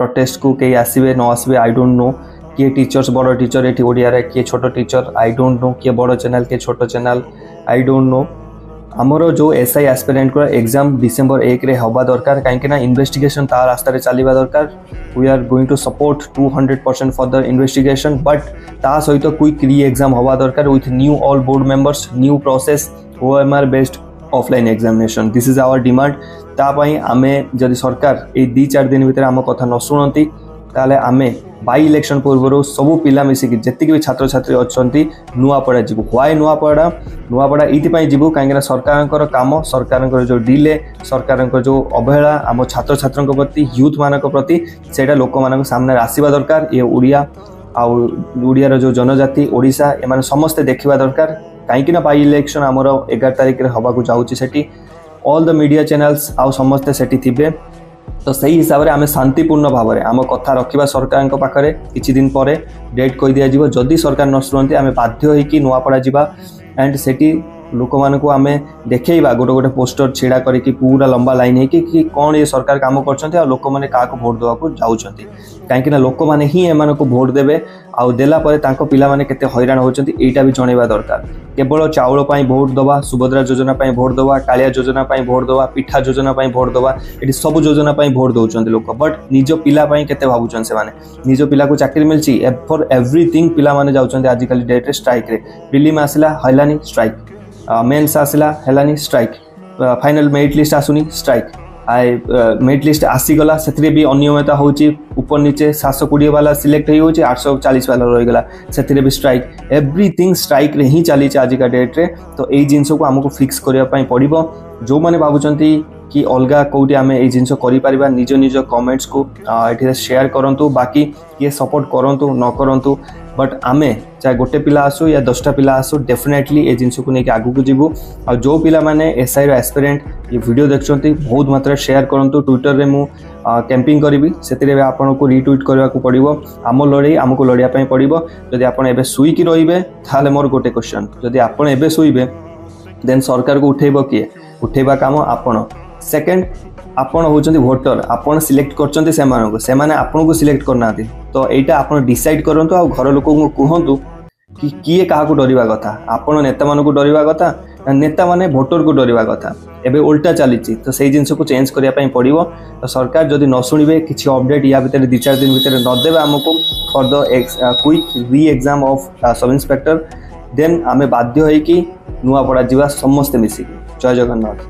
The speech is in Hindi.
प्रोटेस्ट को कई आसवे न आसवे आई डोंट नो किए टीचर्स बड़ टीचर ये ओडिया किए छोट टीचर आई डोंट नो किए बड़ चैनल किए छोट चैनल आई डोंट नो आमर जो एसआई एस्पिरेंट को एग्जाम डिसेंबर 1 रे हवा दरकार कहीं इन्वेस्टिगेशन ता रास्ता चलवा दरकार we are going to support 200% for the investigation but ता सहित क्विक री एग्जाम हवा दरकार with new all board members new process OMR based offline examination this is our demand तापाई आमे जदि सरकार ए 2-4 दिन भितर आम कथा न शुणती ताले आमे बाई इलेक्शन पूर्व सबू पिला मिसिकी जी भी छात्र छात्री अच्छा नुआपड़ा जीवु व्हाई नुआपड़ा ये जीवु कहीं सरकार काम सरकार जो डिले सरकार जो अवहेला आम छात्र छात्र प्रति यूथ मान प्रति से लोक मान सामने आसवा दरकार ये ओडिया आड़ियार जो जनजाति ओडिशा एम समस्ते देखा दरकार कहीं बाई इलेक्शन आमर 11 तारिख हवा जाऊँगी ऑल द मीडिया चैनल्स आउ समस्ते सेठी थिबे तो सही हिसाब से आम शांतिपूर्ण भाव में आम कथा रखा सरकार पाखे किछि दिन पर डेट कही दि जाव जदि सरकार न शुणती आम बाध्य होइकि नुआपड़ा जावा एंड सेठी लोक मानक आम देखा गोटे गोटे पोस्टर छिड़ा करके पूरा लंबा लाइन है कि कौन ये सरकार काम कर लोक मैंने क्या भोट देवाक जाऊँच कहीं लोक मैंने ही एम भोट देवे आउ देला पिला माने केते हैरान होचंती एटा भी जणेबा दरकार केवल चाउल पाई भोट दवा सुभद्रा योजना पाई भोट दवा कालिया योजना पाई भोट दवा पिठा योजना पाई भोट दवा एटी सब योजना पाई भोट दउचंती लोक बट निज पिला पाई केते भाबुचन से माने निज पिला को चाकरी मिलची फॉर एवरीथिंग पिला माने जाउचंती आजिकल डेट रे स्ट्राइक रे प्रीलिम आसिला हलानी स्ट्राइक मेन्स आसिला हलानी स्ट्राइक फाइनल मेरिट लिस्ट आसुनी स्ट्राइक मेरिट लिस्ट आसीगला से भी अनियमितता होची ऊपर नीचे 720 वाला सिलेक्ट हो 840 वाला रहीगला से भी स्ट्राइक एवरीथिंग स्ट्राइक रे ही चली आजिका डेट रे तो यही जिनस को आमको फिक्स करने पड़ो जो मैंने भावुंट कि अलग कौटी आम ये जिनस कर निज निज कमेंट्स को ये शेयर करूँ बाकी किए सपोर्ट करूँ न करूँ बट आमे चाहे गोटे पिला आसू या 10टा पिला आसू डेफिनेटली ये जिनस को लेकिन आगू को जीवु आ जो पिला माने एसआई रो एस्पिरेंट ये वीडियो देखछंती बहुत मात्रा शेयर करंतु ट्विटर रे मु कैंपिंग करी से आपन को रिट्वीट करने को पड़ो आम लड़ाई आमको लड़िया पड़ो जदि आप शुईकी रे ताले मोर गोटे क्वेश्चन जदि आप शुईबे देन सरकार को उठेब किए उठेबा काम आपण सेकेंड आपण होचंती वोटर आपण सिलेक्ट करचंती सेमाने आपन को सिलेक्ट करना तो एटा आपण डिसाइड करंतु आ घर लोक को कहंतु कि किए काहा को डरिबा कथा आपण नेता मान को डरिबा कथा नेता माने वोटर को डरिबा कथा एबे उल्टा चली तो सही जिनस को चेंज करने पड़ो तो सरकार जदि न शुणे किसी अपडेट या भितर 2-4 दिन भितर नदेवे आमको for the quick re exam of sub inspector then आमे बाध्य होइकि नुआपड़ा जीवा समस्ते मिसिकी जय जगन्नाथ।